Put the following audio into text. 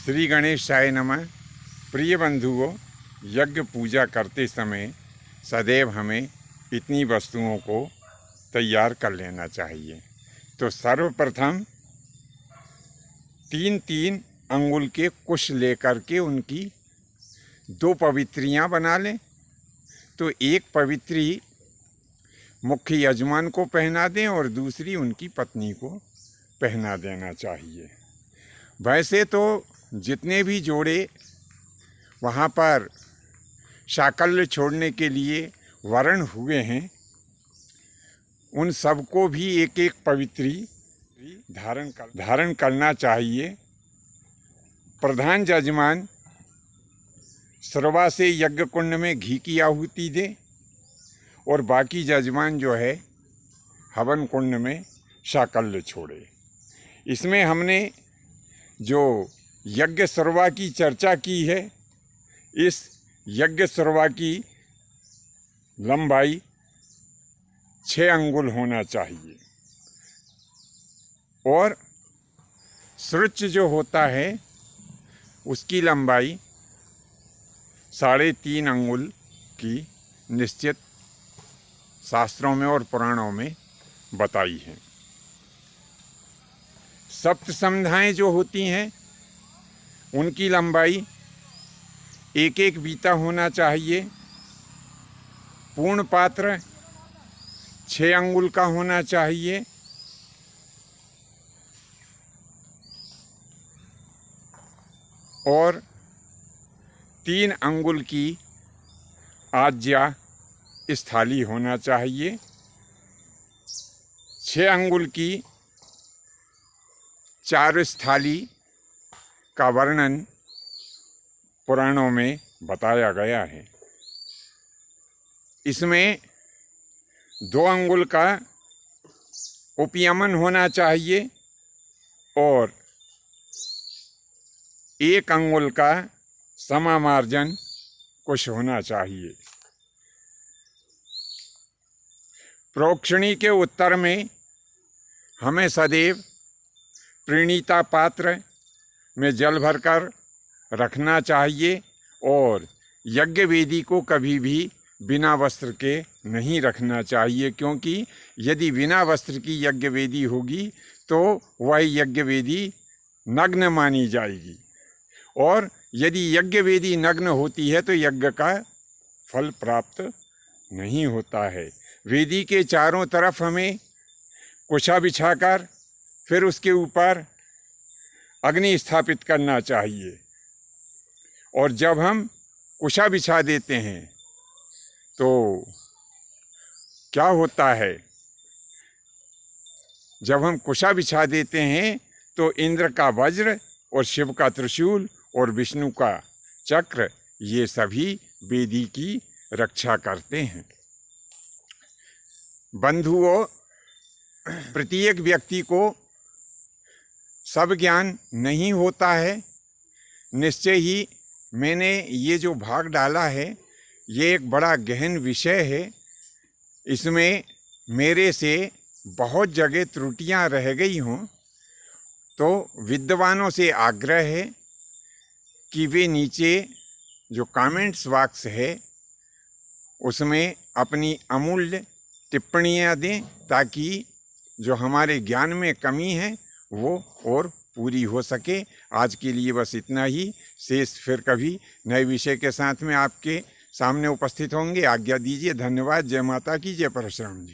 श्री गणेशाय नमः। प्रिय बंधुओं, यज्ञ पूजा करते समय सदैव हमें इतनी वस्तुओं को तैयार कर लेना चाहिए। तो सर्वप्रथम 3-3 अंगुल के कुश लेकर के उनकी 2 पवित्रियाँ बना लें। तो एक पवित्री मुख्य यजमान को पहना दें और दूसरी उनकी पत्नी को पहना देना चाहिए। वैसे तो जितने भी जोड़े वहाँ पर शाकल्य छोड़ने के लिए वर्ण हुए हैं, उन सबको भी एक एक पवित्री धारण करना चाहिए। प्रधान यजमान सर्वा से यज्ञ कुंड में घी की आहुति दे और बाकी यजमान जो है हवन कुंड में शाकल्य छोड़े। इसमें हमने जो यज्ञ सर्वा की चर्चा की है, इस यज्ञ सर्वा की लंबाई 6 अंगुल होना चाहिए और सृच जो होता है उसकी लंबाई 3.5 अंगुल की निश्चित शास्त्रों में और पुराणों में बताई है। सप्त संध्याएं जो होती हैं उनकी लंबाई 1-1 बीता होना चाहिए। पूर्ण पात्र 6 अंगुल का होना चाहिए और 3 अंगुल की आज्या स्थाली होना चाहिए। 6 अंगुल की 4 स्थाली का वर्णन पुराणों में बताया गया है। इसमें 2 अंगुल का उपयमन होना चाहिए और 1 अंगुल का समामार्जन कुश होना चाहिए। प्रोक्षणी के उत्तर में हमें सदैव प्रणीता पात्र में जल भरकर रखना चाहिए और यज्ञ वेदी को कभी भी बिना वस्त्र के नहीं रखना चाहिए, क्योंकि यदि बिना वस्त्र की यज्ञ वेदी होगी तो वह यज्ञ वेदी नग्न मानी जाएगी और यदि यज्ञ वेदी नग्न होती है तो यज्ञ का फल प्राप्त नहीं होता है। वेदी के चारों तरफ हमें कुशा बिछाकर फिर उसके ऊपर अग्नि स्थापित करना चाहिए और जब हम कुशा बिछा देते हैं तो क्या होता है, जब हम कुशा बिछा देते हैं तो इंद्र का वज्र और शिव का त्रिशूल और विष्णु का चक्र ये सभी वेदी की रक्षा करते हैं। बंधुओं, प्रत्येक व्यक्ति को सब ज्ञान नहीं होता है। निश्चय ही मैंने ये जो भाग डाला है ये एक बड़ा गहन विषय है। इसमें मेरे से बहुत जगह त्रुटियां रह गई हों तो विद्वानों से आग्रह है कि वे नीचे जो कमेंट्स बॉक्स है उसमें अपनी अमूल्य टिप्पणियां दें ताकि जो हमारे ज्ञान में कमी है वो और पूरी हो सके। आज के लिए बस इतना ही। शेष फिर कभी नए विषय के साथ में आपके सामने उपस्थित होंगे। आज्ञा दीजिए। धन्यवाद। जय माता की, जय परशुराम जी।